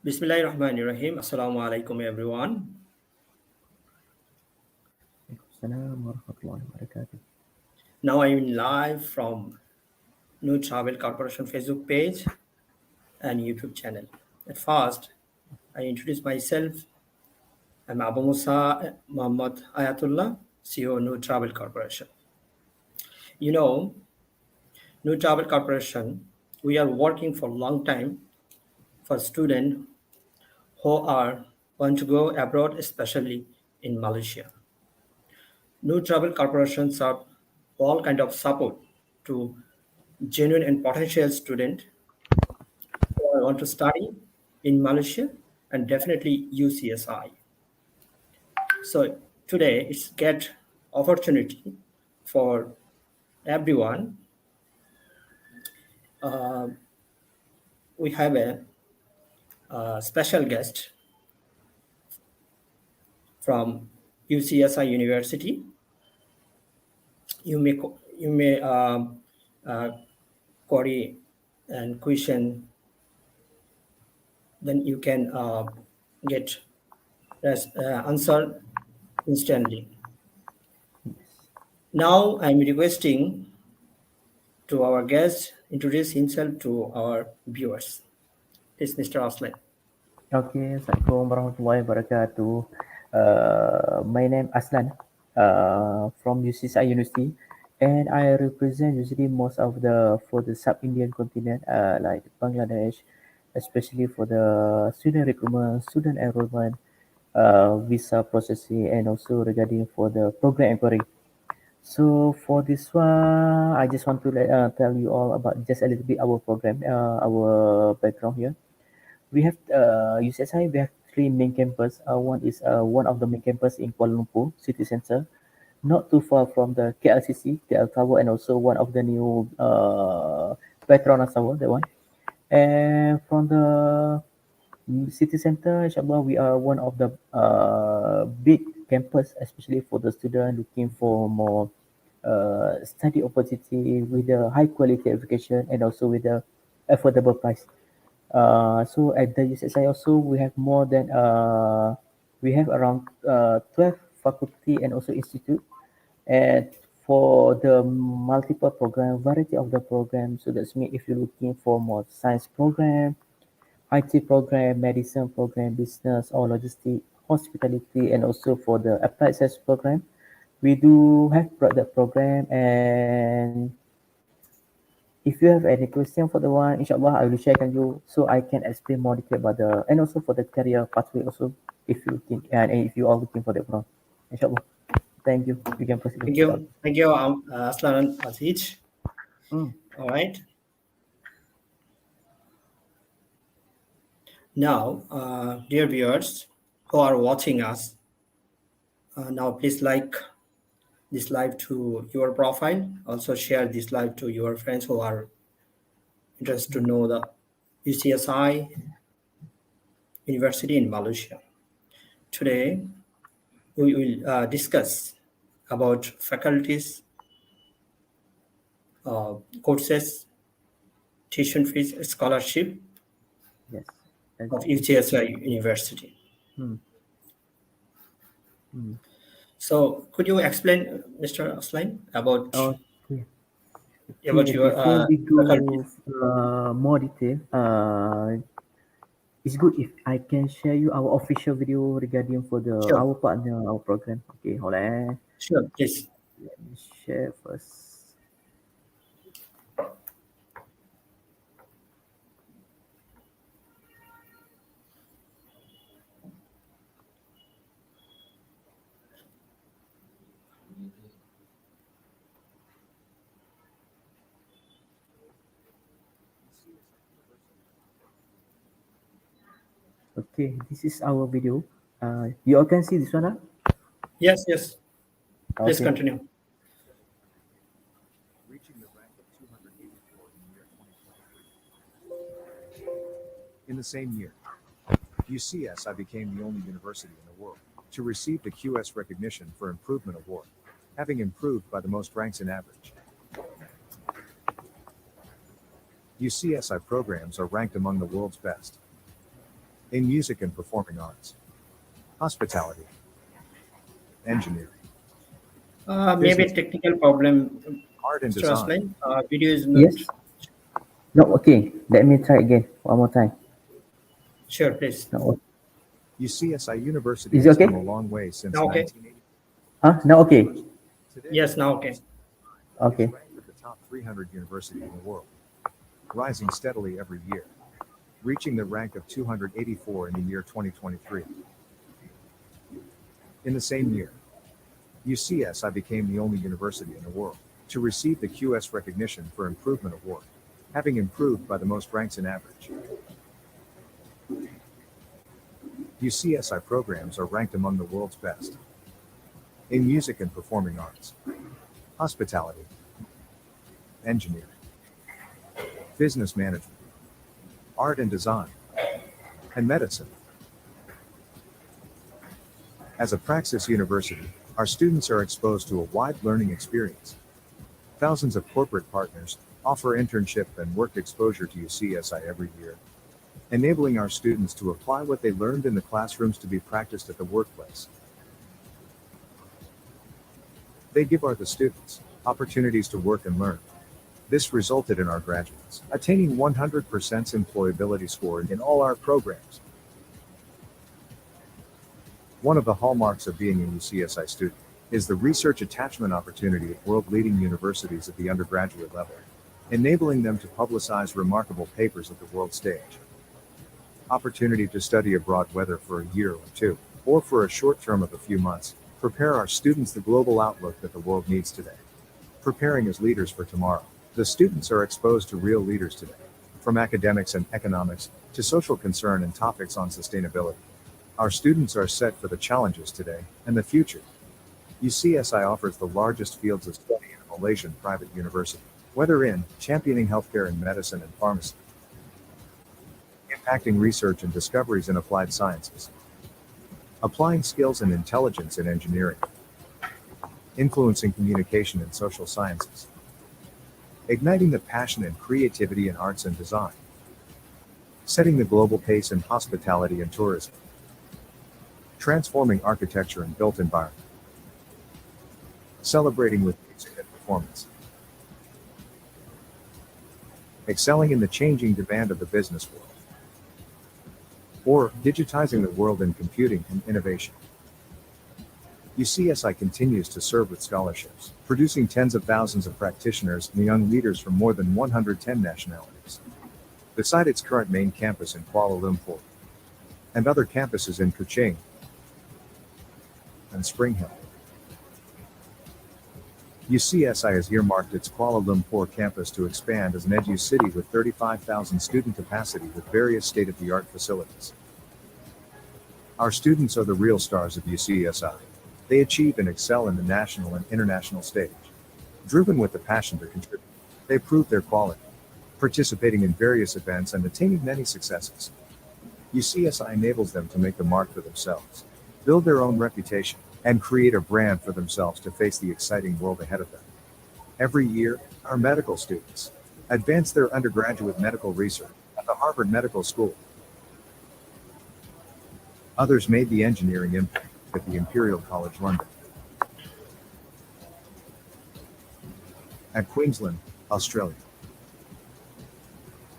Bismillahirrahmanirrahim. Assalamu alaikum, everyone. 𝗨𝗏𝘆𝗀𝗡𝗏. Now I'm live from NOOR Travel Corporation Facebook page and YouTube channel. At first, I introduce myself. I'm 𝗨𝗏𝘆𝗀𝗡𝗏, CEO NOOR Travel Corporation. You know, NOOR Travel Corporation, we are working for a long time for students who want to go abroad, especially in Malaysia. NOOR Travel Corporation serve all kind of support to genuine and potential students who want to study in Malaysia and definitely UCSI. So today it's get opportunity for everyone. We have a special guest from UCSI University. You may query and question, then you can get answer instantly. Now I'm requesting to our guest introduce himself to our viewers. Please, Mr. Aslan. Okay, Assalamualaikum warahmatullahi wabarakatuh. My name Aslan from UCSI University, and I represent usually most of for the sub-Indian continent, like Bangladesh, especially for the student recruitment, student enrollment, visa processing, and also regarding for the program inquiry. So for this one, I just want to tell you all about just a little bit our program, our background here. We have UCSI. We have three main campus. One is one of the main campus in Kuala Lumpur city center, not too far from the KLCC, KL Tower, and also one of the new Petronas Tower, that one. And from the city center, inshallah, we are one of the big campus, especially for the student looking for more study opportunity with a high quality education and also with a affordable price. So at the UCSI also we have more than we have around 12 faculty and also institute, and for the multiple program, variety of the program. So that's mean if you're looking for more science program, IT program, medicine program, business or logistics, hospitality, and also for the applied science program, we do have that program. And if you have any question for the one, inshallah, I will share with you so I can explain more detail about and also for the career pathway also, if you think, and if you are looking for that one, inshallah. Thank you. You can proceed. Thank you, Aslan Aziz. All right. Now, dear viewers who are watching us, now please like this live to your profile. Also share this live to your friends who are interested to know the UCSI University in Malaysia. Today, we will discuss about faculties, courses, tuition fees, scholarship of UCSI University. So, could you explain, Mr. Aslan, about your before we go more detail, it's good if I can share you our official video regarding for our partner, our program. Okay, hold on. Sure, please. Let me share first. Okay, this is our video. You all can see this one, huh? Yes. Please continue. Reaching the rank of 284 in the year 2023. In the same year, UCSI became the only university in the world to receive the QS recognition for improvement award, having improved by the most ranks in average. UCSI programs are ranked among the world's best. in music and performing arts, hospitality, engineering, Maybe business, technical problem, art and Mr. design, Aslan. Video is not. Yes. No. Okay. Let me try again one more time. Sure, please. No. UCSI University Is it has okay? come a long way since Now okay. 1980. Now okay. Today, Yes, now okay. Okay. it's ranked at the top 300 university in the world, rising steadily every year, reaching the rank of 284 in the year 2023. In the same year, UCSI became the only university in the world to receive the QS Recognition for Improvement Award, having improved by the most ranks in average. UCSI programs are ranked among the world's best in music and performing arts, hospitality, engineering, business management, art and design, and medicine. As a praxis university, our students are exposed to a wide learning experience. Thousands of corporate partners offer internship and work exposure to UCSI every year, enabling our students to apply what they learned in the classrooms to be practiced at the workplace. They give the students opportunities to work and learn. This resulted in our graduates attaining 100% employability score in all our programs. One of the hallmarks of being a UCSI student is the research attachment opportunity at world-leading universities at the undergraduate level, enabling them to publicize remarkable papers at the world stage. Opportunity to study abroad, whether for a year or two, or for a short term of a few months, prepare our students the global outlook that the world needs today. Preparing as leaders for tomorrow. The students are exposed to real leaders today, from academics and economics to social concern and topics on sustainability. Our students are set for the challenges today and the future. UCSI offers the largest fields of study in a Malaysian private university, whether in championing healthcare and medicine and pharmacy, impacting research and discoveries in applied sciences, applying skills and intelligence in engineering, influencing communication and social sciences, igniting the passion and creativity in arts and design, setting the global pace in hospitality and tourism, transforming architecture and built environment, celebrating with music and performance, excelling in the changing demand of the business world, or digitizing the world in computing and innovation. UCSI continues to serve with scholarships, producing tens of thousands of practitioners and young leaders from more than 110 nationalities. Beside its current main campus in Kuala Lumpur, and other campuses in Kuching and Spring Hill, UCSI has earmarked its Kuala Lumpur campus to expand as an edu city with 35,000 student capacity with various state-of-the-art facilities. Our students are the real stars of UCSI. They achieve and excel in the national and international stage. Driven with the passion to contribute, they prove their quality, participating in various events and attaining many successes. UCSI enables them to make the mark for themselves, build their own reputation, and create a brand for themselves to face the exciting world ahead of them. Every year, our medical students advance their undergraduate medical research at the Harvard Medical School. Others made the engineering impact at the Imperial College London, at Queensland, Australia,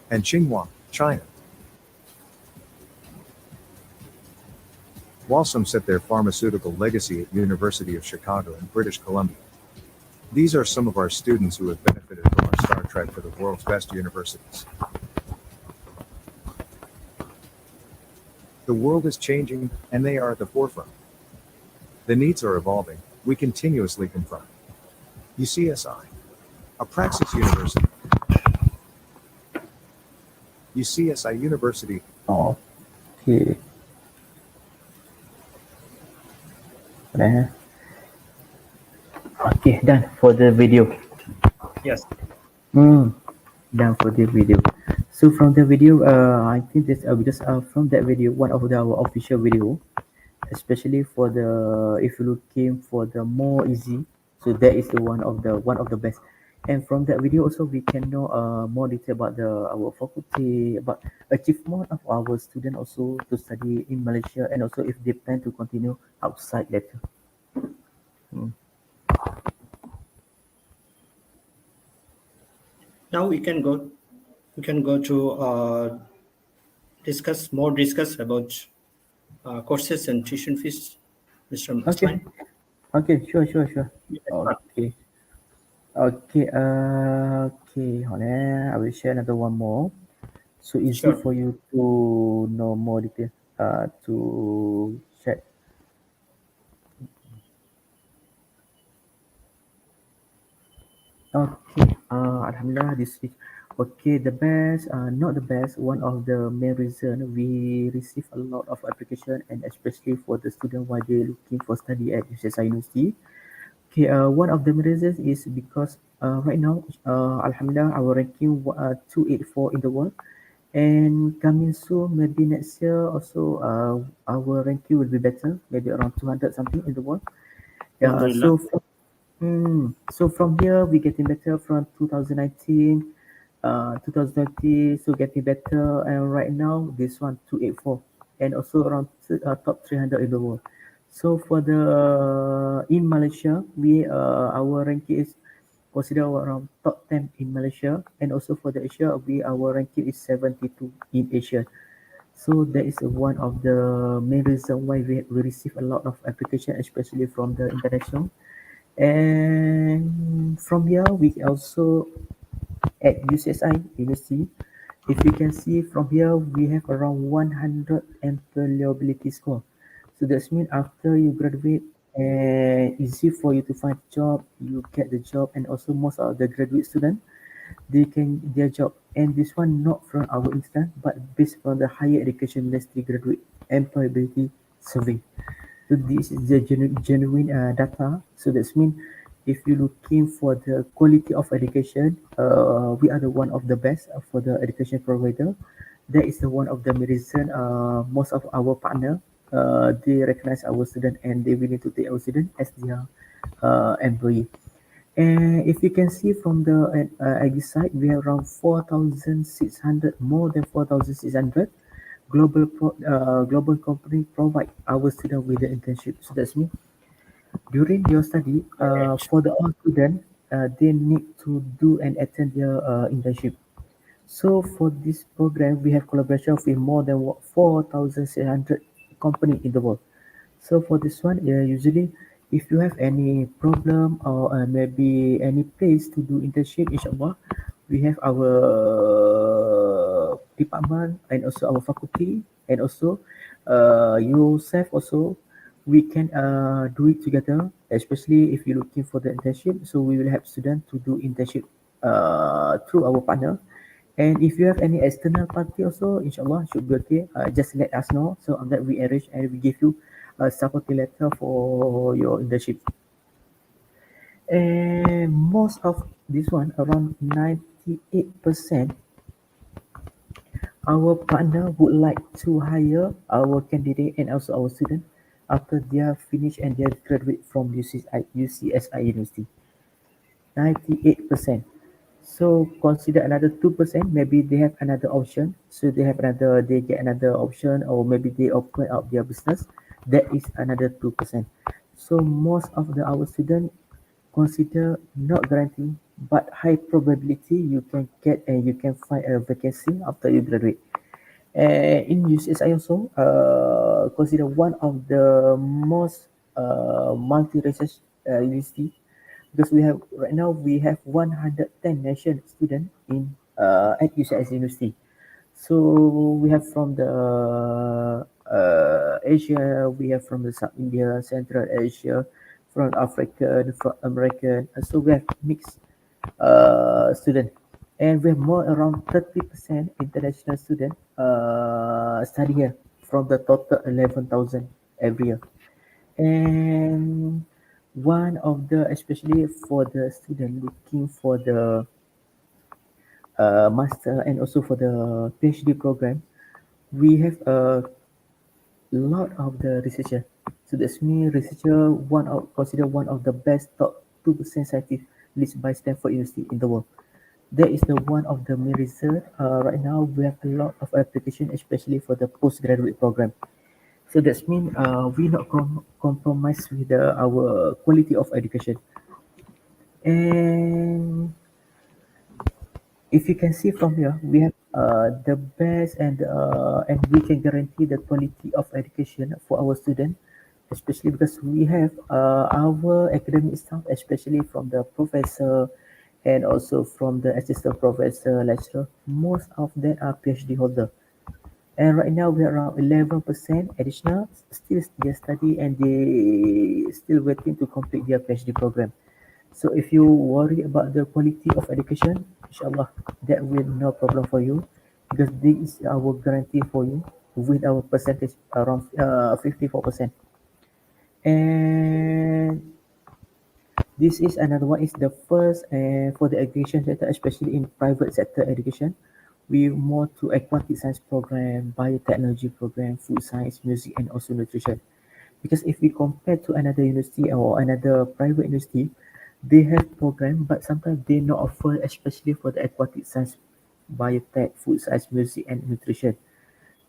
and Tsinghua, China. While some set their pharmaceutical legacy at University of Chicago and British Columbia. These are some of our students who have benefited from our Star Trek for the world's best universities. The world is changing, and they are at the forefront. The needs are evolving, we continuously confront. UCSI, a praxis university. UCSI University. Okay. Okay, done for the video. Yes. Done for the video. So from the video, I think this because from that video, one of our official video, especially for the if you're looking for the more easy, so that is the one of the best. And from that video also we can know more detail about our faculty, about achievement of our student also to study in Malaysia, and also if they plan to continue outside later. Now we can go to discuss about courses and tuition fees, Mr. Okay, Aslan. okay, sure. You can start. Okay, hold on. I will share another one more. So easy Sure. for you to know more detail. To check. Okay. Alhamdulillah, this week. Okay, the best, not the best. One of the main reason we receive a lot of application, and especially for the student while they looking for study at UCSI University. Okay, one of the reasons is because right now, Alhamdulillah, our ranking 284 in the world, and coming soon, maybe next year also, our ranking will be better, maybe around 200 something in the world. Yeah, Alhamdulillah. so from here we getting better from 2019, 2020, so getting better, and right now this one 284, and also around top 300 in the world. So for the in Malaysia, we our ranking is considered around top 10 in Malaysia, and also for the Asia, our ranking is 72 in Asia. So that is one of the main reason why we receive a lot of application, especially from the international. And from here, we also at UCSI University, if you can see from here, we have around 100 employability score. So that's mean after you graduate, easy for you to find job, you get the job, and also most of the graduate student, they can their job. And this one not from our instance, but based on the higher education ministry graduate employability survey. So this is the genuine data. So that's mean if you're looking for the quality of education, we are the one of the best for the education provider. That is the one of the reason most of our partner they recognize our student, and they willing to take our student as their employee. And if you can see from the IG side, we have around 4,600, more than 4,600 global company provide our student with the internship. So that's mean during your study, Correct. for the all student, they need to do and attend their internship. So for this program, we have collaboration with more than 4,600 company in the world. So for this one, usually if you have any problem or maybe any place to do internship, inshallah, we have our department and also our faculty, and also yourself also, we can do it together, especially if you're looking for the internship. So we will help students to do internship through our partner. And if you have any external party also, inshallah, should be okay. Just let us know. So on that we arrange and we give you a support letter for your internship. And most of this one, around 98%, our partner would like to hire our candidate and also our student after they are finished and they are graduate from UCSI University. 98%. So consider another 2%, maybe they have another option. So they get another option, or maybe they open up their business. That is another 2%. So most of our students consider not guarantee, but high probability you can get and you can find a vacancy after you graduate. In UCSI also, consider one of the most multi-racial university, because we have 110 nation students in at UCSI University. So we have from the Asia, we have from the South India, Central Asia, from African, from American. So we have mixed student, and we have more around 30% international student study here from the total 11,000 every year. And one of the, especially for the student looking for the master and also for the PhD program, we have a lot of the researcher. So that's me researcher, one of considered one of the best top 2% scientists list by Stanford University in the world. That is the one of the main reason. Right now, we have a lot of application, especially for the postgraduate program. So that's mean we not compromise with our quality of education. And if you can see from here, we have the best and we can guarantee the quality of education for our student, especially because we have our academic staff, especially from the professor and also from the assistant professor, lecturer. Most of them are PhD holder. And right now we are around 11% additional still they study and they still waiting to complete their PhD program. So if you worry about the quality of education, inshallah, that will no problem for you because this is our guarantee for you with our percentage around 54%. And this is another one is the first for the education sector, especially in private sector education. We more to aquatic science program, biotechnology program, food science, music, and also nutrition. Because if we compare to another university or another private university, they have program, but sometimes they not offer, especially for the aquatic science, biotech, food science, music, and nutrition.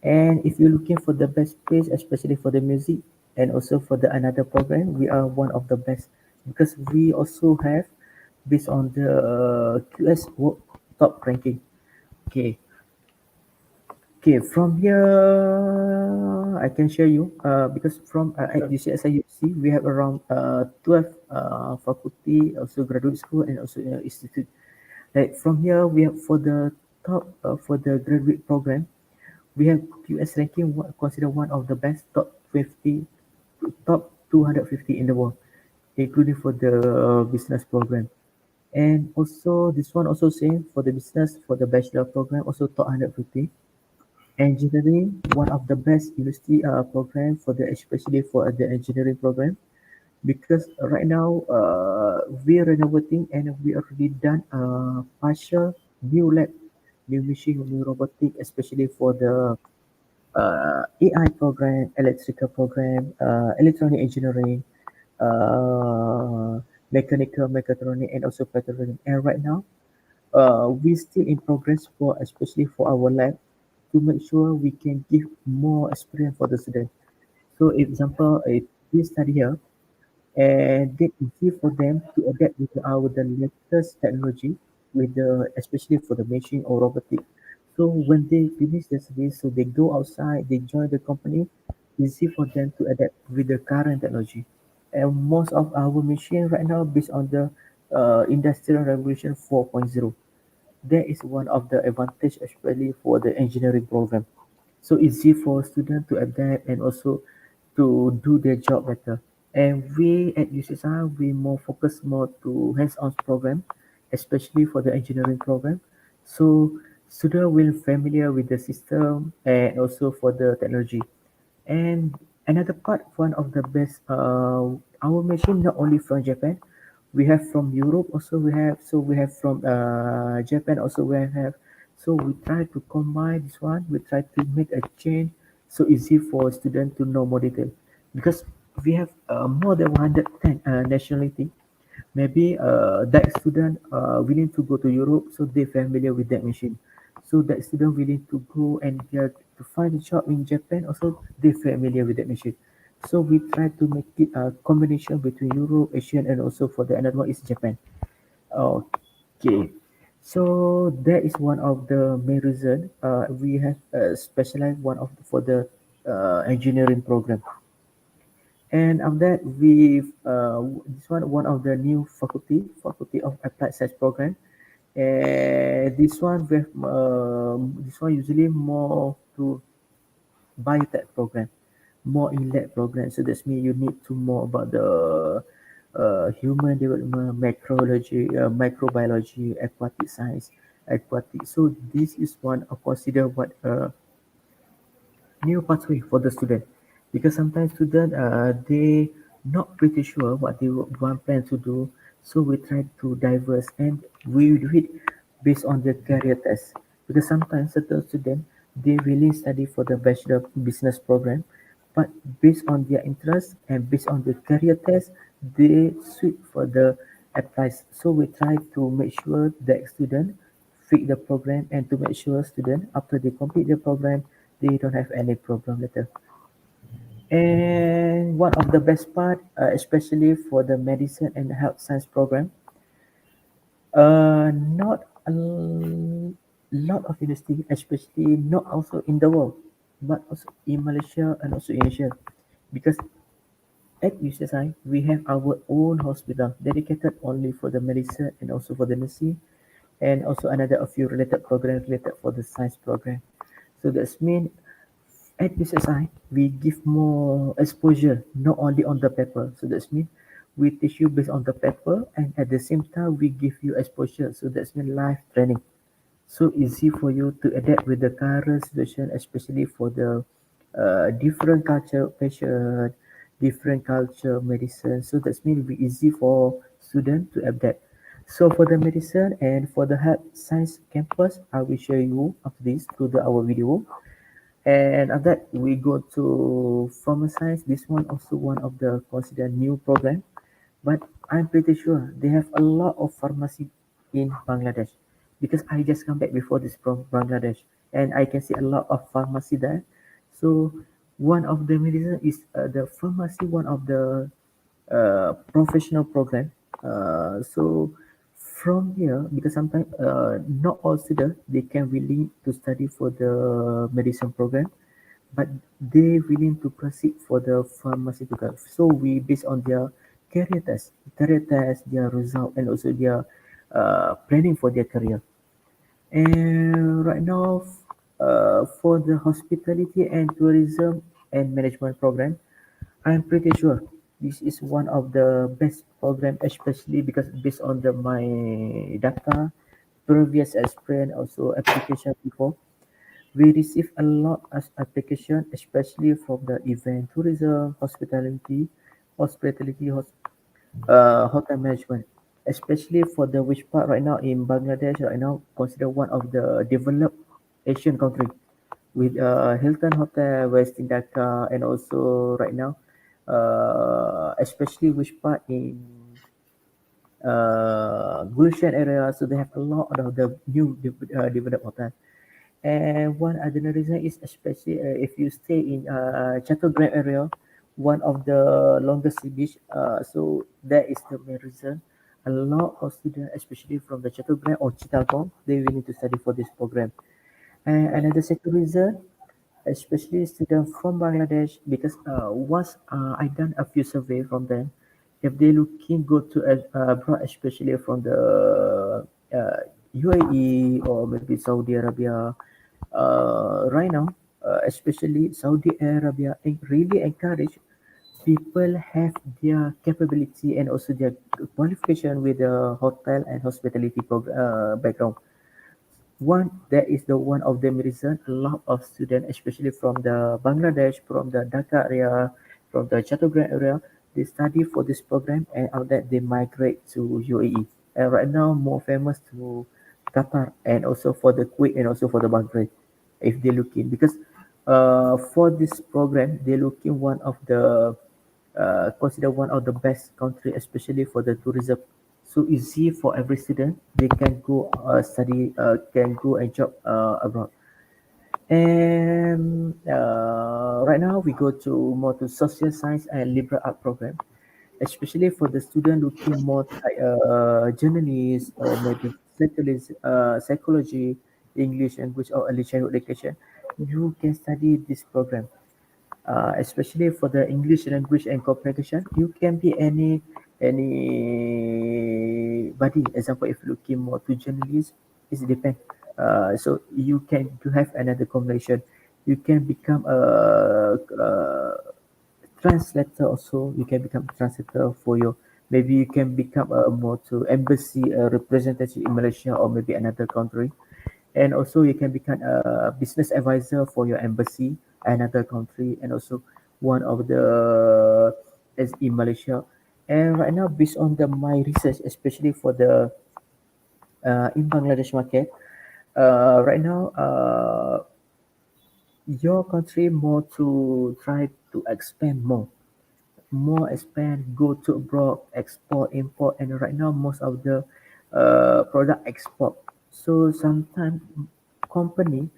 And if you're looking for the best place, especially for the music and also for the another program, we are one of the best because we also have based on the QS work top ranking. Okay, okay. From here, I can share you because from at UCSI we have around 12 faculty, also graduate school and also institute. Like from here, we have for the top for the graduate program, we have QS ranking considered one of the best top 50, top 250 in the world, including for the business program. And also this one also same for the business for the bachelor program also top 150. Engineering, one of the best university program for the especially for the engineering program because right now we are renovating and we already done partial new lab, new machine, new robotic, especially for the AI program, electrical program, electronic engineering, mechanical, mechatronic, and also petronic. And right now, we still in progress for especially for our lab to make sure we can give more experience for the student. So, example, if we study here, and they easy for them to adapt with our the latest technology with the especially for the machine or robotic. So when they finish the service, so they go outside, they join the company, easy for them to adapt with the current technology. And most of our machine right now based on the industrial revolution 4.0. That is one of the advantage especially for the engineering program. So easy for students to adapt and also to do their job better. And we at UCSI, we more focus more to hands-on program, especially for the engineering program. So students will familiar with the system and also for the technology. And another part, one of the best, our machine not only from Japan, we have from Europe also we have, so we have from Japan also we have. So we try to combine this one, we try to make a change so easy for student to know more detail. Because we have more than 110 nationality, maybe that student willing to go to Europe, so they familiar with that machine. So that student willing to go and get to find a job in Japan, also they familiar with that machine. So we try to make it a combination between Europe, Asian, and also for the another one is Japan. Okay, so that is one of the main reason we have specialized one of for the engineering program. And of that, we this one of the new faculty of applied science program. And this one we have, this one usually more to biotech program, more in lab program. So that's mean you need to more about the human development, microbiology, aquatic science, aquatic. So this is one of consider what new pathway for the student because sometimes student they not pretty sure what they want plan to do, so we try to diverse and we do it based on the career test because sometimes certain student they really study for the bachelor business program, but based on their interest and based on the career test they switch for the applies. So we try to make sure that student fit the program and to make sure student after they complete the program, they don't have any problem later. And one of the best part, especially for the medicine and health science program, not a lot of university, especially not also in the world, but also in Malaysia and also in Asia, because at UCSI we have our own hospital dedicated only for the medicine and also for the nursing, and also another a few related programs related for the science program. So that's mean at UCSI we give more exposure not only on the paper. So that's mean we teach you based on the paper and at the same time we give you exposure. So that's mean live training. So easy for you to adapt with the current situation, especially for the different culture patient, different culture medicine. So that's mean be easy for student to adapt. So for the medicine and for the health science campus, I will show you after this through our video. And after that, we go to pharma science. This one also one of the considered new program, but I'm pretty sure they have a lot of pharmacy in Bangladesh because I just come back before this from Bangladesh and I can see a lot of pharmacy there. So one of the medicine is the pharmacy, one of the professional program. So from here, because sometimes not all students they can willing to study for the medicine program, but they willing to proceed for the pharmaceutical. So we based on their career test, their result, and also their planning for their career. And right now, for the hospitality and tourism and management program, I'm pretty sure this is one of the best program, especially because based on the my data, previous experience, also application before, we receive a lot of application, especially from the event, tourism, hotel management, especially for the which part right now in Bangladesh right now considered one of the developed Asian country with Hilton Hotel, Westin Dhaka, and also right now, especially which part in Gulshan area, so they have a lot of the new developed hotel. And one other reason is especially if you stay in Chattogram area, one of the longest sea beach. So that is the main reason. A lot of students, especially from the Chattogram or Chittagong, they will need to study for this program. And another second reason, especially students from Bangladesh, because once I done a few survey from them, if they looking go to abroad, especially from the UAE or maybe Saudi Arabia, right now, especially Saudi Arabia, really encourage people have their capability and also their qualification with the hotel and hospitality background. One, that is the one of the reason a lot of students, especially from the Bangladesh, from the Dhaka area, from the Chattogram area, they study for this program and after that they migrate to UAE. And right now, more famous to Qatar and also for the Kuwait and also for the Bahrain, if they looking because for this program they looking one of the considered one of the best country, especially for the tourism. So easy for every student. They can go study, can go and job abroad. And right now we go to more to social science and liberal art program, especially for the student looking more like journalist or maybe psychology, English language or early childhood education. You can study this program especially for the English language and communication, you can be anybody. Example, if looking more to journalists, it depends. So you can to have another combination. You can become translator also. You can become translator for your. Maybe you can become a more to embassy representative in Malaysia or maybe another country, and also you can become a business advisor for your embassy another country and also one of the as in Malaysia. And right now based on the my research, especially for the in Bangladesh market, right now your country more to try to expand more more expand, go to abroad, export, import, and right now most of the product export. So sometimes company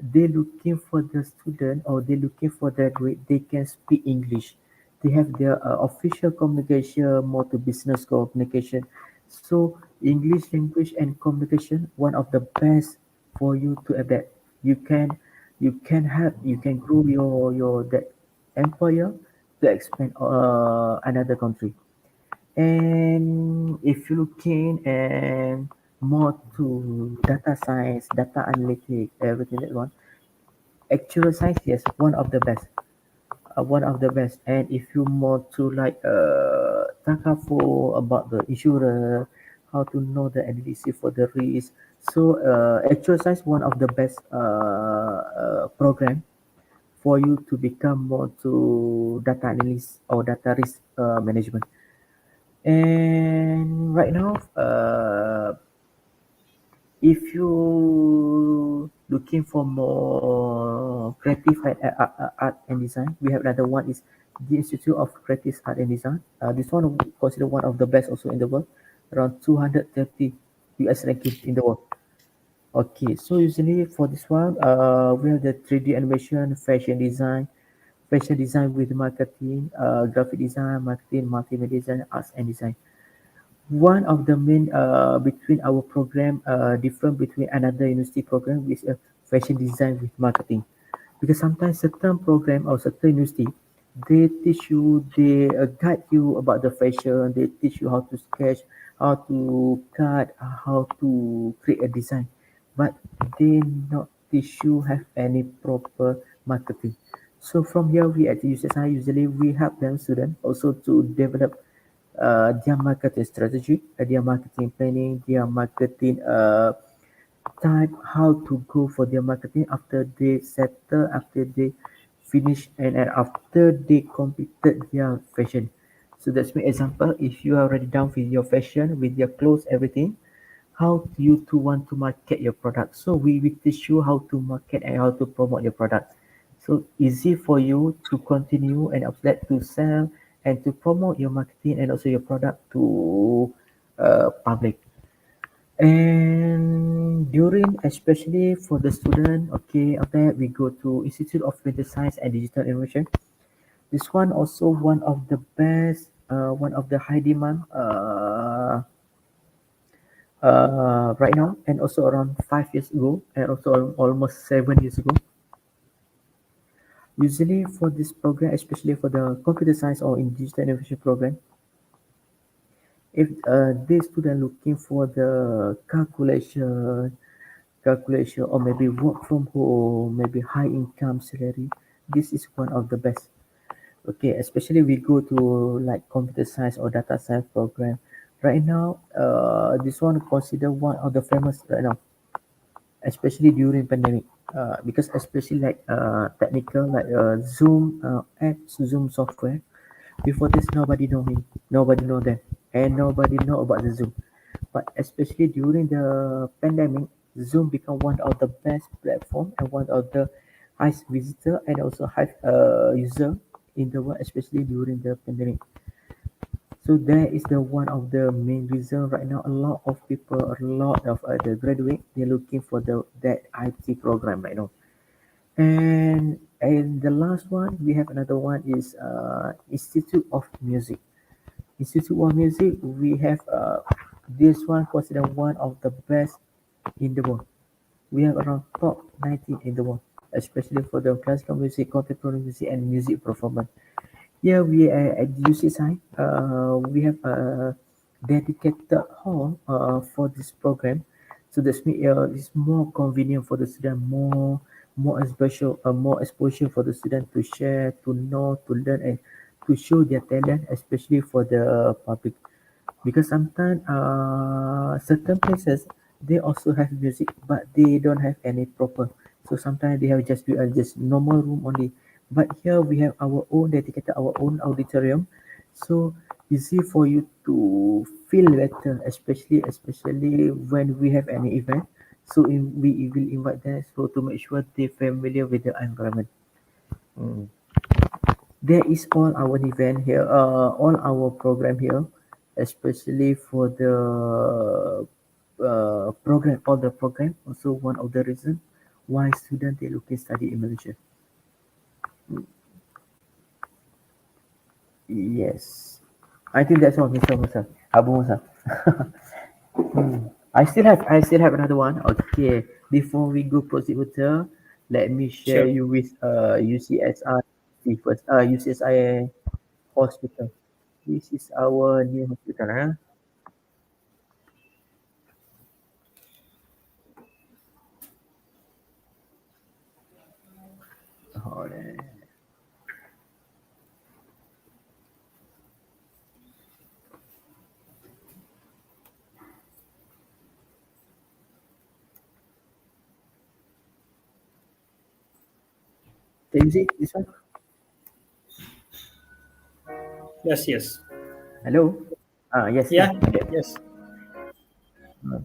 they looking for the student or they looking for the graduate they can speak English. They have their official communication more to business communication. So English language and communication one of the best for you to adapt. You can you can grow your that employer to expand another country. And if you're looking and more to data science, data analytics, everything that one, actual science, yes, one of the best. And if you more to like takaful about the insurance, how to know the analysis for the risk. So actual science one of the best program for you to become more to data analyst or data risk management. And right now, if you looking for more creative art and design, we have another one is the Institute of Creative Art and Design. This one considered one of the best also in the world, around 230 US ranking in the world. Okay, so usually for this one, we have the 3D animation, fashion design with marketing, graphic design, marketing, multimedia design, arts and design. One of the main between our program different between another university program is fashion design with marketing, because sometimes certain program or certain university they teach you, they guide you about the fashion, they teach you how to sketch, how to cut, how to create a design, but they not teach you have any proper marketing. So from here we at UCSI usually we help them students also to develop their marketing strategy, their marketing planning, their marketing type, how to go for their marketing after they settle, after they finish, and after they completed their fashion. So that's my example. If you are already done with your fashion, with your clothes, everything, how you to want to market your product. So we will teach you how to market and how to promote your product. So easy for you to continue and after that to sell and to promote your marketing and also your product to public. And during, especially for the student, okay, after that we go to Institute of Data Science and Digital Innovation. This one also one of the best, one of the high demand right now, and also around 5 years ago, and also almost 7 years ago. Usually for this program, especially for the computer science or in digital innovation program, if the student looking for the calculation or maybe work from home, maybe high income salary, this is one of the best. Okay, especially we go to like computer science or data science program. Right now, this one considered one of the famous right now, especially during pandemic. Because especially like technical like Zoom apps, Zoom software. Before this, nobody know him, nobody know them, and nobody know about the Zoom. But especially during the pandemic, Zoom become one of the best platform and one of the highest visitor and also high user in the world, especially during the pandemic. So that is the one of the main reason right now. A lot of people, a lot of the graduate, they're looking for the that IT program right now. And the last one, we have another one is Institute of Music. Institute of Music, we have this one considered one of the best in the world. We have around top 19 in the world, especially for the classical music, contemporary music, and music performance. Here we are at UCSI. We have a dedicated hall for this program, so that's me. It's more convenient for the student, more exposure for the student to share, to know, to learn, and to show their talent, especially for the public. Because sometimes certain places they also have music, but they don't have any proper. So sometimes they have just normal room only. But here we have our own dedicated, our own auditorium, so easy for you to feel better, especially when we have any event. So we will invite them so to make sure they familiar with the environment. Mm. There is all our event here, all our program here, especially for the program, all the program. Also, one of the reason why student they looking study in Malaysia. Yes, I think that's all, Mr. Musa, Abu Musa. I still have another one. Okay, before we go proceed with the, let me share Sure. you with UCSI first. UCSI hospital. This is our new hospital. Huh? Hold on. Can you see this one? Yes, yes. Hello. Yes, yes. Yeah, Okay. yes. No.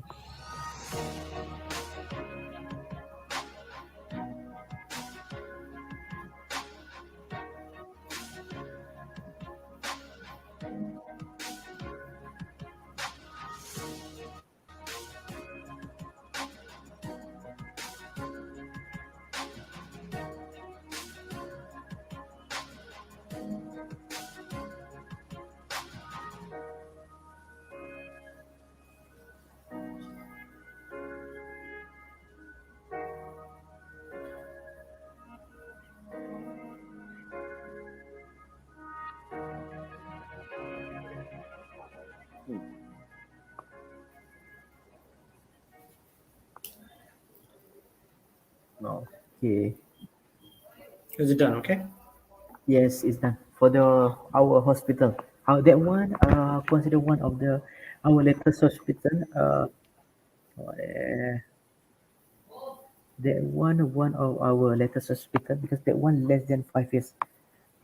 Okay. Is it done? Okay. Yes, it's done for the our hospital. That one consider one of the our latest hospital. Uh, that one of our latest hospital because that one less than 5 years.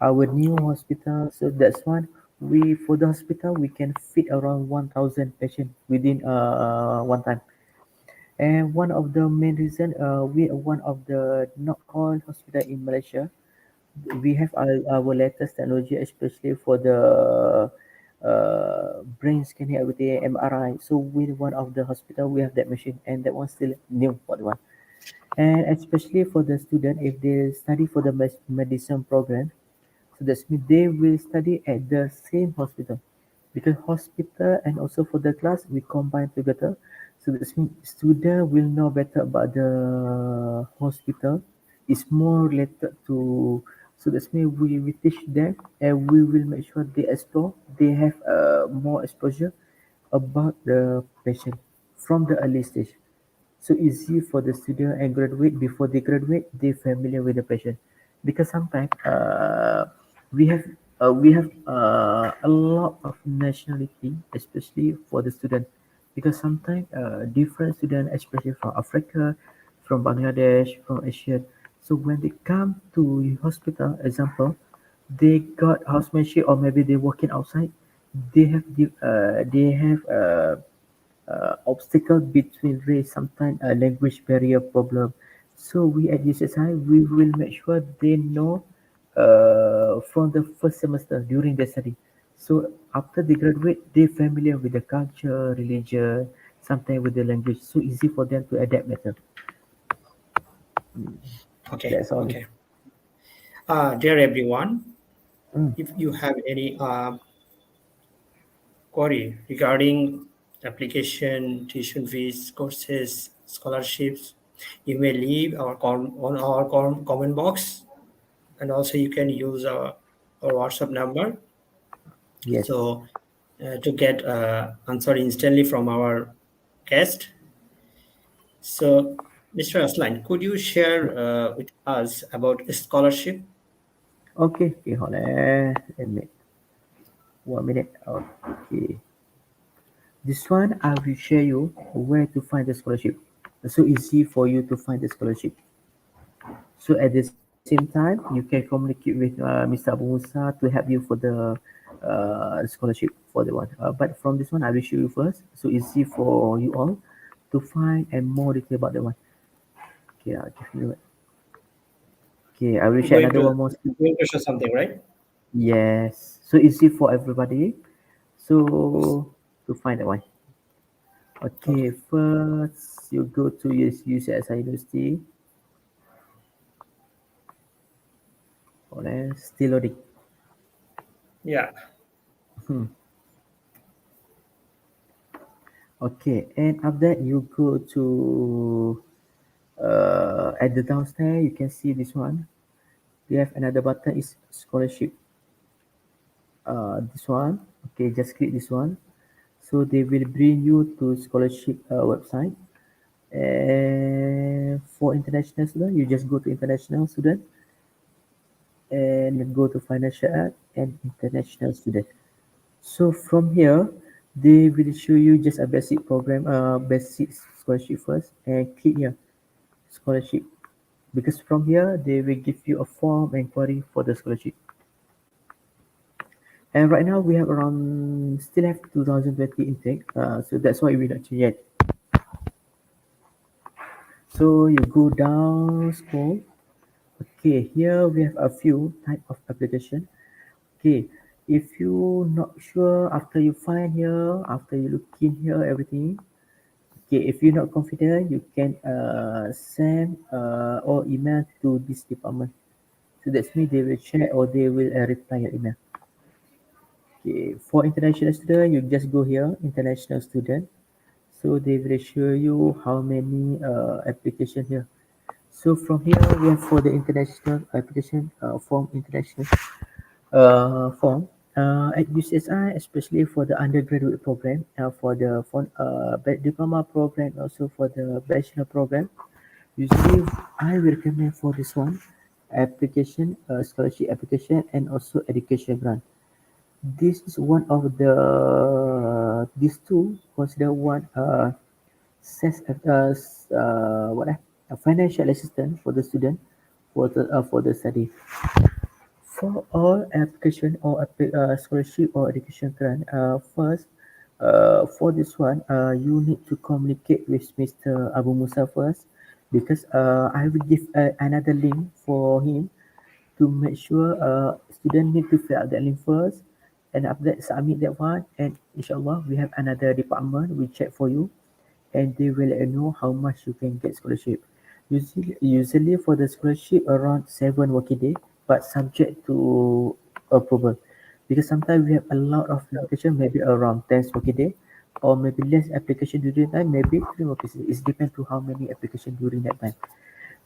Our new hospital, so that's one we for the hospital we can fit around 1,000 patients within one time. And one of the main reason we are one of the not all hospital in Malaysia. We have our latest technology, especially for the brain scanning, everything, MRI. So with one of the hospital, we have that machine, and that one still new for the one. And especially for the student, if they study for the medicine program, so that's mean they will study at the same hospital because hospital and also for the class we combine together. So that's mean student will know better about the hospital. It's more related to, so that's mean we teach them and we will make sure they explore. They have more exposure about the patient from the early stage. So easy for the student and graduate before they graduate, they familiar with the patient. Because sometimes we have a lot of nationality, especially for the student. Because sometimes different student, especially from Africa, from Bangladesh, from Asia. So when they come to hospital, example, they got housemanship or maybe they working outside. They have obstacle between race, sometimes a language barrier problem. So we at UCSI, we will make sure they know from the first semester during their study. So after they graduate, they familiar with the culture, religion, sometimes with the language. So easy for them to adapt better. Okay. That's all. Okay. Dear everyone, Mm. if you have any query regarding application, tuition fees, courses, scholarships, you may leave on our comment box, and also you can use our WhatsApp number. Yes. So to get answer instantly from our guest. So, Mr. Aslan, could you share with us about scholarship? Okay. Okay. Hold on. Let me 1 minute. Okay. This one I will share you where to find the scholarship. So easy for you to find the scholarship. So at the same time, you can communicate with Mr. Abu Musa to help you for the scholarship for the one. But from this one, I will show you first. So easy for you all to find and more detail about the one. Okay, I'll give you. Okay, I will You're share going another to one more. going to show something, right? Yes. So easy for everybody. So to find that one. Okay. Okay, first you go to UCSI University. Or still loading. Yeah. Hmm. Okay, and after that you go to at the downstairs you can see this one. We have another button is scholarship. This one. Okay, just click this one. So they will bring you to scholarship website. And for international student, you just go to international student and go to financial aid and international student. So from here, they will show you just a basic program, basic scholarship first, and click here, scholarship. Because from here, they will give you a form and query for the scholarship. And right now we have around still have 2020 intake, so that's why we not change yet. So you go down, scroll. Okay, here we have a few type of application. Okay, if you not sure after you find here, after you look in here, everything. Okay, if you're not confident, you can send or email to this department. So that's me. They will check or they will reply your email. Okay, for international student, you just go here, international student. So they will show you how many application here. So from here, we have for the international application form, international form at UCSI, especially for the undergraduate program, for the diploma program, also for the bachelor program. Usually, I will recommend for this one application, scholarship application, and also education grant. This is one of these two consider one says what a financial assistance for the student for the study. For all application or scholarship or education grant, first, for this one, you need to communicate with Mr. Abu Musa first, because I will give another link for him to make sure student need to fill out that link first, and after that submit that one, and inshallah we have another department we check for you, and they will let you know how much you can get scholarship. Usually for the scholarship around 7 working days, but subject to approval. Because sometimes we have a lot of application, maybe around 10 working day, or maybe less application during that time, maybe 3 working days. It depends to how many application during that time.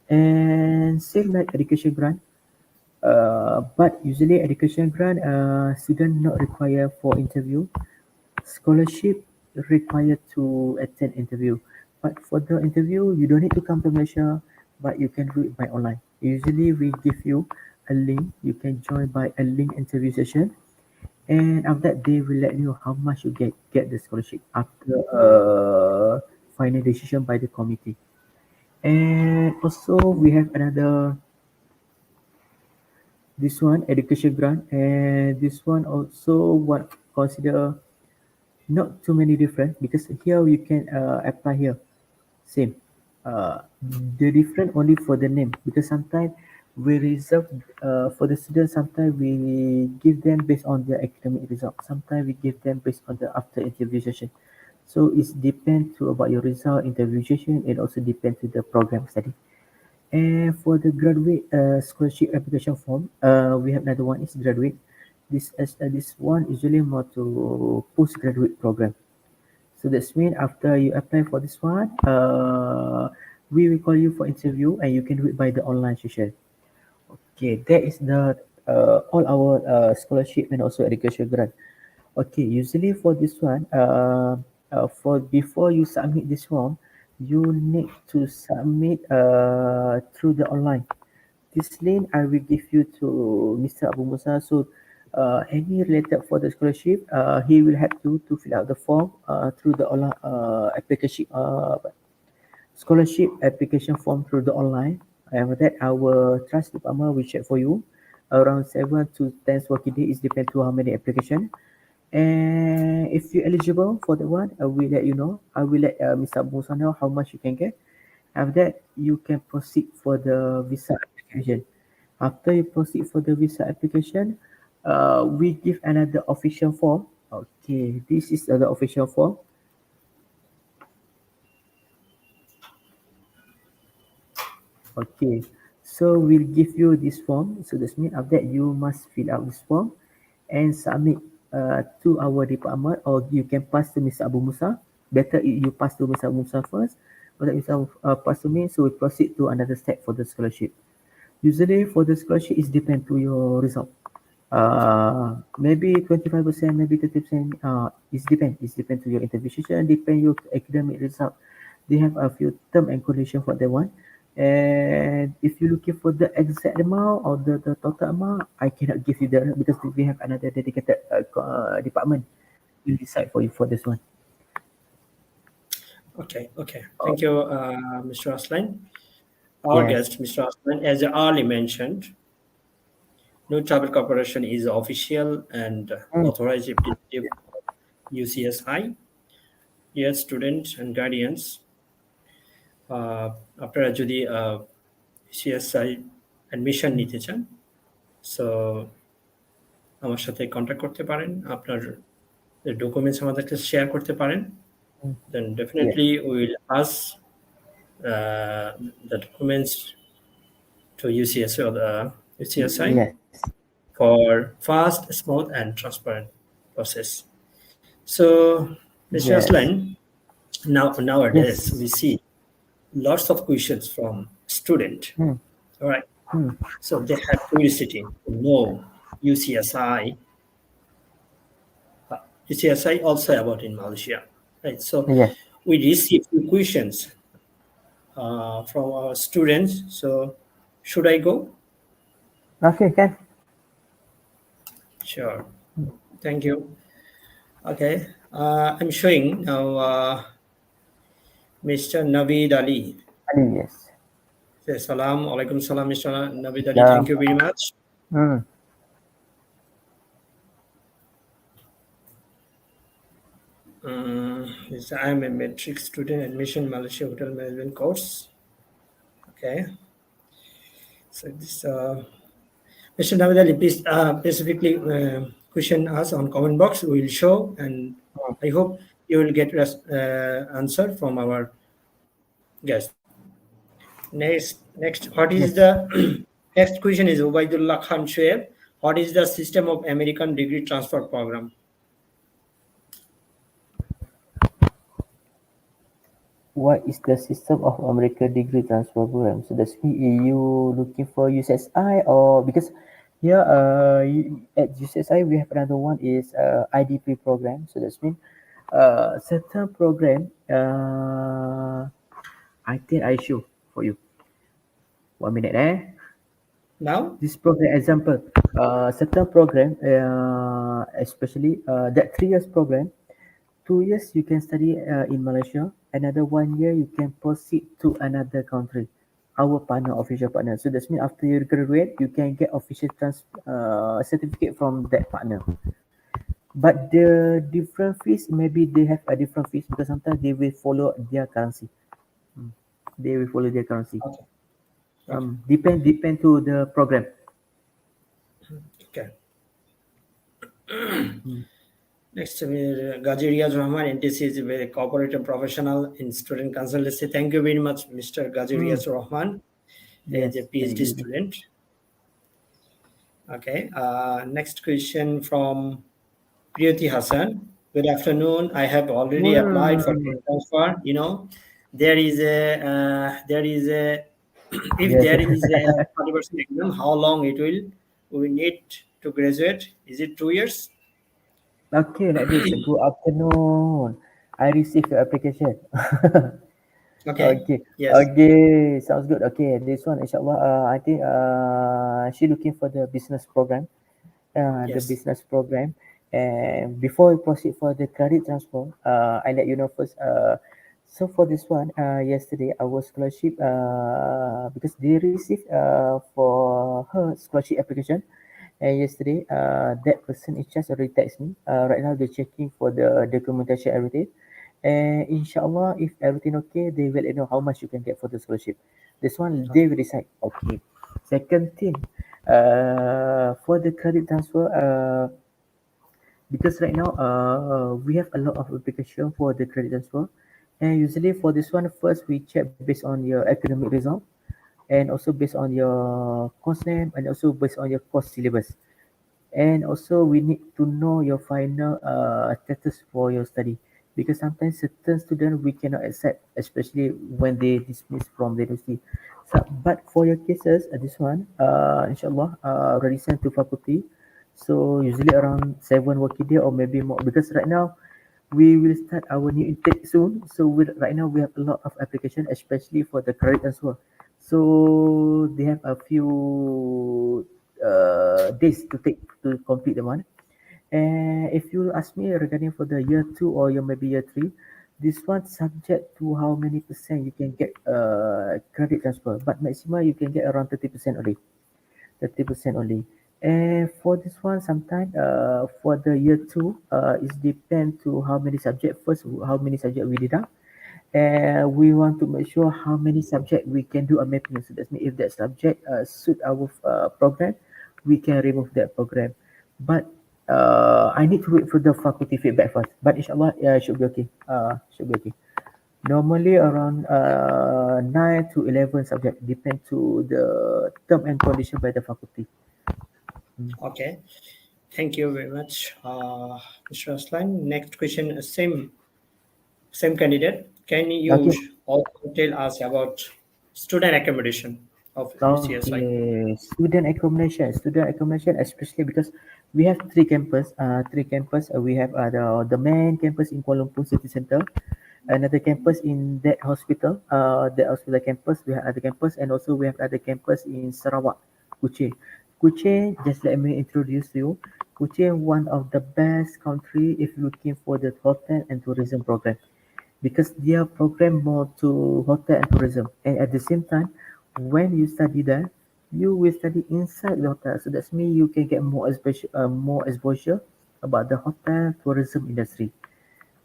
And same like education grant, but usually education grant, student not required for interview. Scholarship required to attend interview. But for the interview, you don't need to come to Malaysia, but you can do it by online. Usually, we give you a link. You can join by a link interview session, and after that, they will let you know how much you get the scholarship after final decision by the committee. And also, we have another this one education grant, and this one also what consider not too many different, because here you can apply here same. The different only for the name, because sometimes we reserve for the students, sometimes we give them based on their academic result, sometimes we give them based on the after interview session. So it's depend to about your result, interview session, and also depend to the program study. And for the graduate scholarship application form, we have another one is graduate. This one usually more to postgraduate program. So that's mean after you apply for this one, we will call you for interview, and you can do it by the online session. Okay, that is the all our scholarship and also education grant. Okay, usually for this one, for before you submit this form, you need to submit through the online. This link I will give you to Mr. Abu Musa. So, any related for the scholarship, he will have to fill out the form through the online application scholarship application form through the online. And with that, our trust department will check for you. Around 7 to 10 working days, depend to how many application. And if you're eligible for the one, I will let you know. I will let Mr. Abu Musa know how much you can get. After that, you can proceed for the visa application. After you proceed for the visa application, we give another official form. Okay, this is the official form. Okay, so we'll give you this form. So this means after that you must fill out this form and submit to our department, or you can pass to Mr. Abu Musa. Better if you pass to Mr. Abu Musa first, but Mr. Pass to me, so we proceed to another step for the scholarship. Usually for the scholarship, it depends to your result. Maybe 25%, maybe 30%. It depends. It depends to your interpretation, depend your academic result. They have a few term and condition for that one. And if you're looking for the exact amount or the total amount, I cannot give you that because we have another dedicated department will decide for you for this one. Okay. Thank you, Mr. Aslan. Our guest, Mr. Aslan, as early mentioned, NOOR Travel Corporation is official and authorized representative UCSI, dear students and guardians. After যদি UCSI admission নিতে চান, so আমার সাথে contact করতে পারেন, আপনার documents আমাদেরকে share করতে পারেন, then definitely we will pass the documents to UCSI or the UCSI for fast, smooth and transparent process. So Mr. Aslan, nowadays we see lots of questions from student. All right. So they have curiosity to know UCSI also about in Malaysia. Right. So we receive few questions from our students. So should I go? Okay, can. Sure. Thank you. Okay. I'm showing now Mr. Naveed Ali. Yes. Salam alaikum salam, Mr. Naveed Ali. Thank you very much. I'm a matric student, admission Malaysia Hotel Management course. Okay. So this Mr. Naveed Ali, please specifically question us on comment box. We will show, and I hope you will get answer from our guest. Next, what is the next question is Ubaidullah Khan Shoaib. What is the system of American degree transfer program? What is the system of American degree transfer program? So that's me. You looking for UCSI or because here at UCSI we have another one is IDP program. So that's mean certain program. I think I show for you. 1 minute, Now this program example, certain program, especially that 3 years program. 2 years you can study in Malaysia. Another 1 year you can proceed to another country. Our partner, official partner. So that means after you graduate, you can get official certificate from that partner. But the different fees, maybe they have a different fees because sometimes they will follow their currency. They will follow their currency. Depend to the program. Okay. Next, 𝗏𝗏𝘍𝒻𝘁 Rahman, NTC is a cooperative professional in student consultancy. Thank you very much, Mr. 𝗏𝗏𝘍𝒻𝘁 Rahman, a PhD student. Okay. Next question from Priyati Hassan. Good afternoon. I have already applied for transfer. You know, there is a if there is a 40% exam, how long we need to graduate? Is it 2 years? Okay, like this. Good afternoon. I received your application. Okay. Yes. Okay, sounds good. Okay, this one, inshallah, I think she looking for the business program. The business program. And before we proceed for the credit transfer, I let you know first. So for this one, yesterday our scholarship, because they received for her scholarship application. And yesterday, that person in charge already text me. Right now, they're checking for the documentation, everything. And inshallah, if everything okay, they will let you know how much you can get for the scholarship. This one, they will decide. Okay. Second thing, For the credit transfer, because right now we have a lot of application for the credit transfer, and usually for this one, first we check based on your academic result, and also based on your course name, and also based on your course syllabus. And also we need to know your final status for your study, because sometimes certain students we cannot accept, especially when they dismiss from the university. So, but for your cases, this one, inshallah, already sent to faculty. So usually around 7 working day or maybe more, because right now we will start our new intake soon. So right now we have a lot of application, especially for the credit as well. So they have a few days to take to complete the one. And if you ask me regarding for the year 2 or your maybe year 3, this one subject to how many percent you can get credit transfer, but maximum you can get around 30% only. 30% only. And for this one, sometimes for the year 2, it depends to how many subject first, how many subject we deduct, and we want to make sure how many subject we can do a mapping. So that means if that subject suit our program, we can remove that program. But I need to wait for the faculty feedback first. But inshallah, should be okay. Should be okay. Normally around 9 to 11 subject, depend to the term and condition by the faculty. Okay. Thank you very much, Mr. Aslan. Next question, same candidate. Can you Okay. also tell us about student accommodation of UCSI? Okay, student accommodation, especially because we have three campus. We have the main campus in Kuala Lumpur City Centre, another campus in that hospital campus. We have other campus, and also we have other campus in Sarawak, Kuching. Kuching, just let me introduce you. Kuching, one of the best country if looking for the hotel and tourism program, because their program more to hotel and tourism, and at the same time when you study there you will study inside the hotel, so that's mean you can get more exposure about the hotel tourism industry.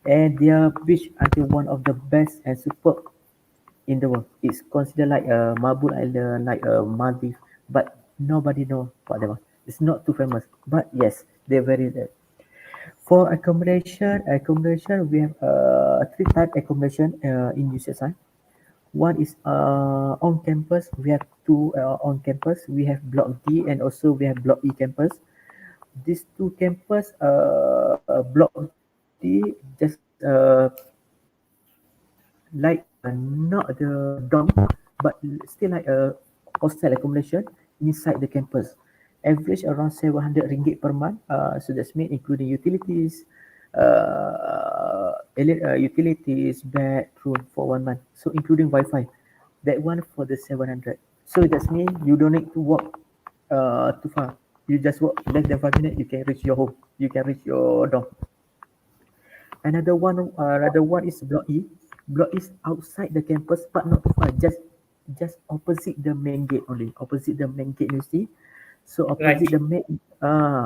And their beach are one of the best and superb in the world. It's considered like a marble island, like a Maldives, but nobody know about that one. It's not too famous, but yes, they're very there. For accommodation, we have three type accommodation in UCSI. One is on campus. We have two on campus. We have Block D and also we have Block E campus. These two campus, Block D just like not the dorm, but still like a hostel accommodation inside the campus. Average around 700 ringgit per month. So that's mean including utilities, utilities, bedroom for 1 month. So including Wi-Fi, that one for the 700. So that's mean you don't need to walk too far. You just walk less than 5 minutes, you can reach your home. You can reach your dorm. Another one is Block E. Block E is outside the campus, but not too far. Just opposite the main gate only. Opposite the main gate, you see. So Right.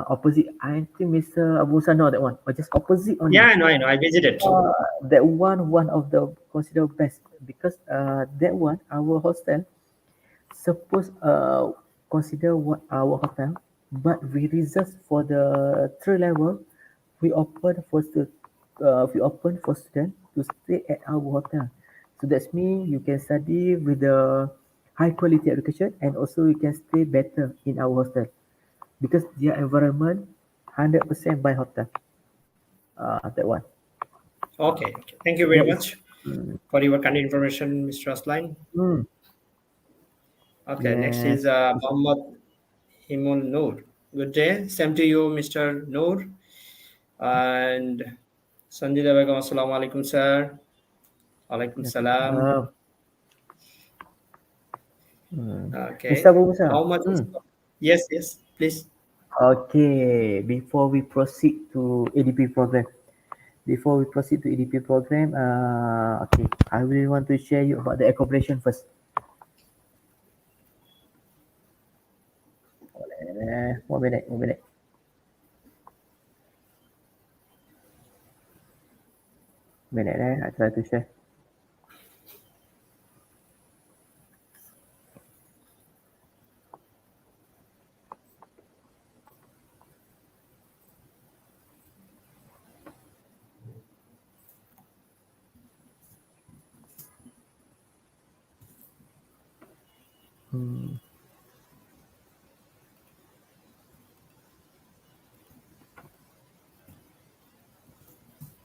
opposite. I think Mr. Abu Musa know that one. Or just opposite Yeah, only. I know. I visited. That one of the considered best, because that one our hostel suppose consider what our hotel, but we reserve for the third level. We open for student to stay at our hotel. So that's mean you can study with the high quality education, and also you can stay better in our hostel, because their environment 100% by hotel. That one. Okay. Okay. Thank you very That is. much for your kind information, Mr. Aslan. Mm, Okay. Next yes. is Mohammed Himun Noor. Good day. Same to you, Mr. Noor. And Sanjida Begum, Assalamu alaikum, sir. Alaikum salam. Uh, Mr. Okay. Abu Musa. How much is... Yes, yes, please. Okay, before we proceed to ADP program, okay, I will want to share you about the accommodation first. One minute, one minute. I try to share.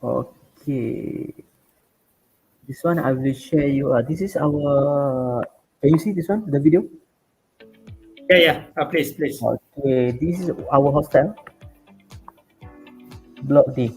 Okay. This one I will share you. This is our. Can you see this one? The video. Yeah. Please. Okay. This is our hostel. Block D.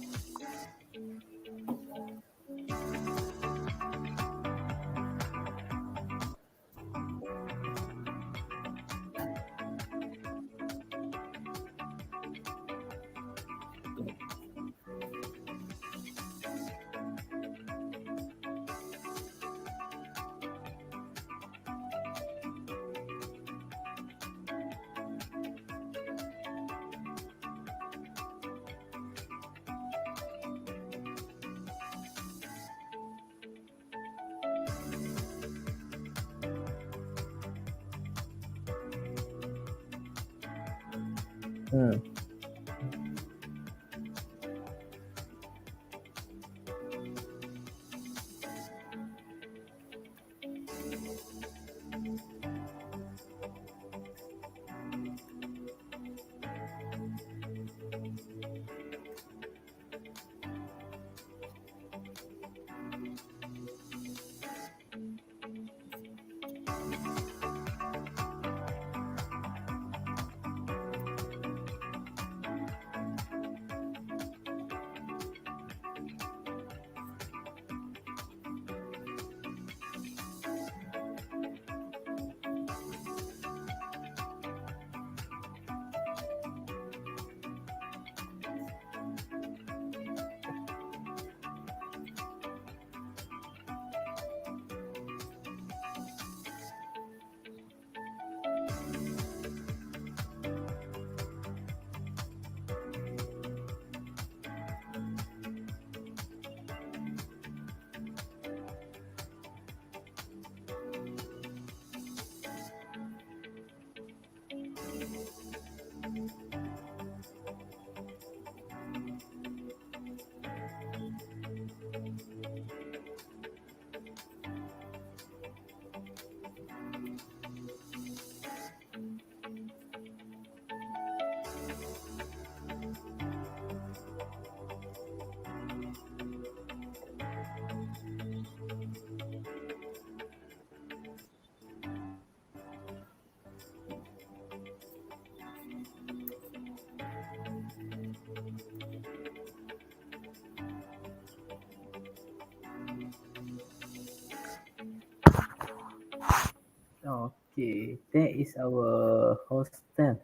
Okay, that is our hostel.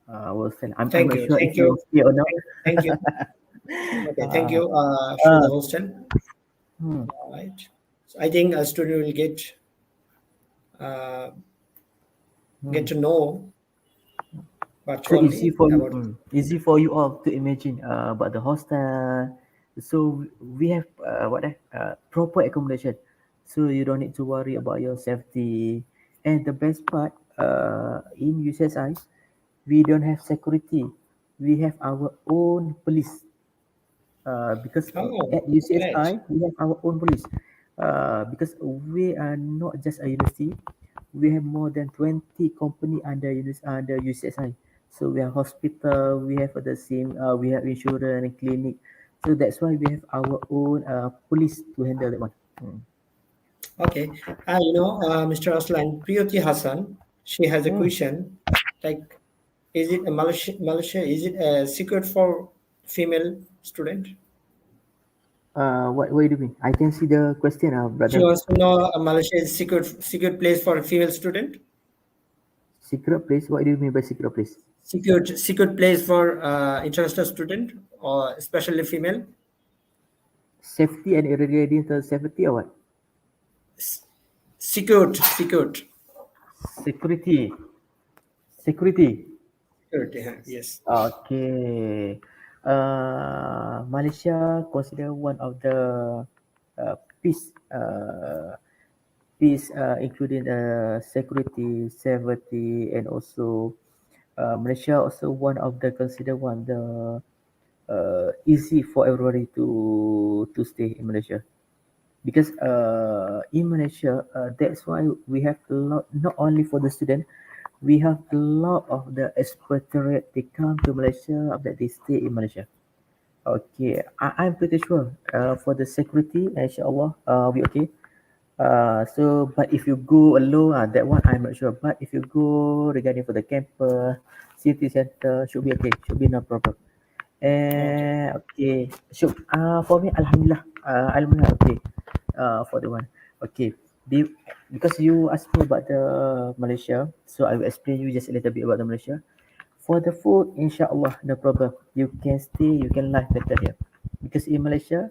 I'm Thank not you. sure if you're okay or not. Thank you. Okay, thank you for the hostel. Right. So I think a student will uh, get to know So easy virtually for you, about. easy for you all to imagine about the hostel. So we have proper accommodation, so you don't need to worry about your safety. And the best part, in UCSI, we don't have security. We have our own police. Because Oh, at UCSI great. we have our own police. Because we are not just a university, we have more than 20 company under UCSI. So we have hospital, we have the same, we have insurance and clinic. So that's why we have our own police to handle that one. Okay. Mr. Aslan, Priyoti Hassan, she has a question. Like, is it a Malaysia? Is it a secret for female student? What do you mean? I can see the question, She brother. wants to know Malaysia is secret place for a female student. Secret place? What do you mean by secret place? Secret place for international student or especially female. Safety and regarding the safety or what? Secured. Security. Security. Security. Yes. Okay. Malaysia considered one of the peace, including security, safety, and also Malaysia also one of the considered one the easy for everybody to stay in Malaysia. because in Malaysia, that's why we have a lot, not only for the student, we have a lot of the expatriate, they come to Malaysia, that they stay in Malaysia. Okay, I'm pretty sure for the security, inshallah, we okay. So, but if you go alone, that one I'm not sure. But if you go regarding for the campus, city center, should be okay. Should be no problem. Okay. Okay. So, for me, Alhamdulillah, okay. For the one, okay. Be, because you asked me about the Malaysia, so I will explain you just a little bit about the Malaysia. For the food, inshallah, no problem. You can stay, you can live better here. Because in Malaysia,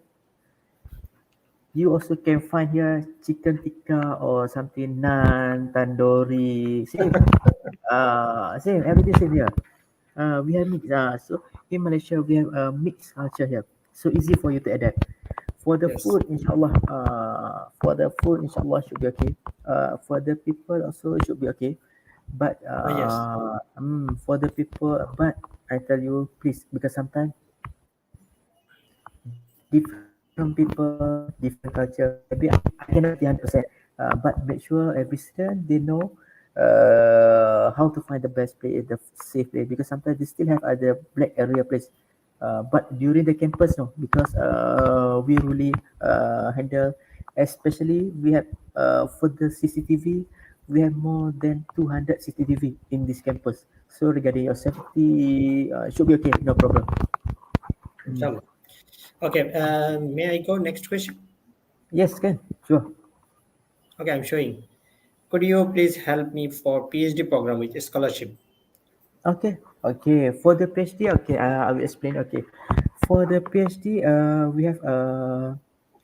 you also can find here chicken tikka or something, naan, tandoori, same. Same, everything same here. We have mixed. So in Malaysia, we have a mixed culture here. So easy for you to adapt. Yes. For the food, inshallah, should be okay. For the people also, it should be okay. But Yes. for the people, but I tell you, please, because sometimes different people, different culture. Maybe I cannot say 100%, but make sure every student they know how to find the best place, the safe place. Because sometimes they still have other black area place. But during the campus, no, because we really handle, especially we have for the CCTV, we have more than 200 CCTV in this campus. So regarding your safety, should be okay, no problem. Mm. Inshallah. Okay. May I go next question? Yes, can, sure. Okay, I'm showing. Could you please help me for PhD program with scholarship? Okay, okay. For the PhD, okay, I will explain. Okay, for the PhD, we have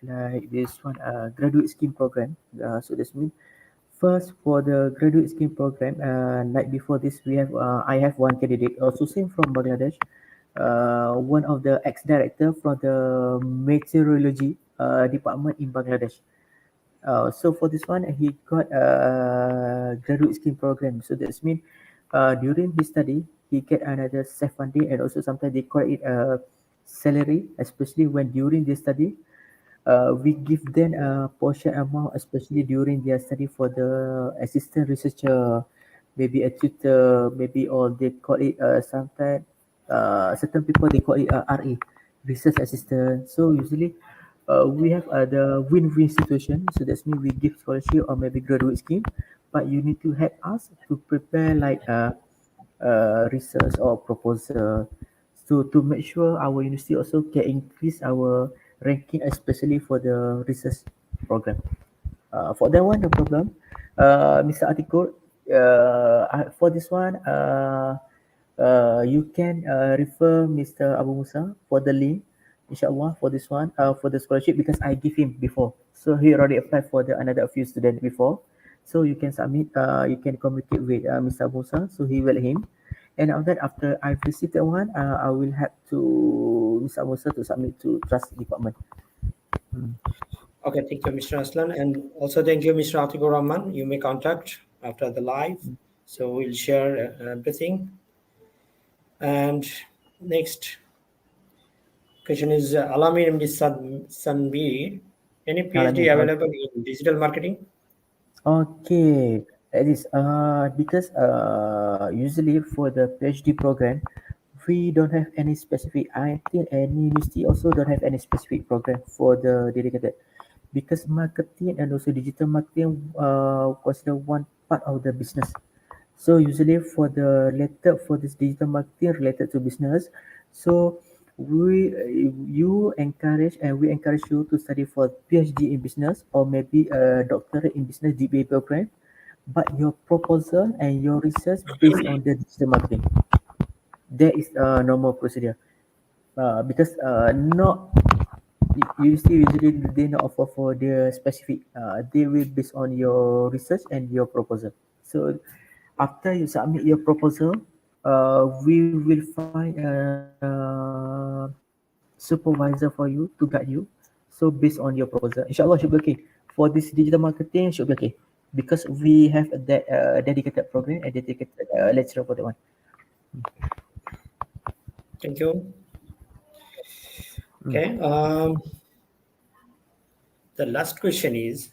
like this one, graduate scheme program. So that's mean first for the graduate scheme program. Like before this, we have I have one candidate also same from Bangladesh. One of the ex-director from the meteorology department in Bangladesh. So for this one, he got a graduate scheme program. So that's mean during his study, he get another self funding, and also sometimes they call it a salary, especially when during their study. We give them a portion amount, especially during their study for the assistant researcher, maybe a tutor, maybe or they call it sometimes certain people they call it RA, research assistant. So usually we have the win-win situation. So that's mean we give scholarship or maybe graduate scheme, but you need to help us to prepare like research or proposal. So to make sure our university also can increase our ranking, especially for the research program. For that one, no problem. Mr. Atikur, for this one, you can refer Mr. Abu Musa for the link, inshallah, for this one, for the scholarship, because I give him before. So he already applied for the another few students before. So you can submit, you can communicate with Mr. Abu Musa, so he will him. And after that, after I've received that one, I will have to Mr. Abu Musa to submit to trust department. Mm. Okay, thank you, Mr. Aslan, and also thank you, Mr. Atikur Rahman. You may contact after the live, so we'll share everything. And next question is 𝗨𝗦𝗫 any PhD Alamin. available in digital marketing? Okay, that is because usually for the PhD program, we don't have any specific. I think any university also don't have any specific program for the dedicated, because marketing and also digital marketing consider one part of the business. So usually for the later for this digital marketing related to business, so you encourage and we encourage you to study for PhD in business or maybe a doctorate in business DBA program, but your proposal and your research based on the digital marketing. That is a normal procedure. Because not you see usually they not offer for the specific. They will based on your research and your proposal. So after you submit your proposal, we will find a supervisor for you to guide you. So based on your proposal, inshallah should be okay. For this digital marketing should be okay because we have that dedicated program and dedicated lecturer for that one. Thank you. Mm. Okay. The last question is,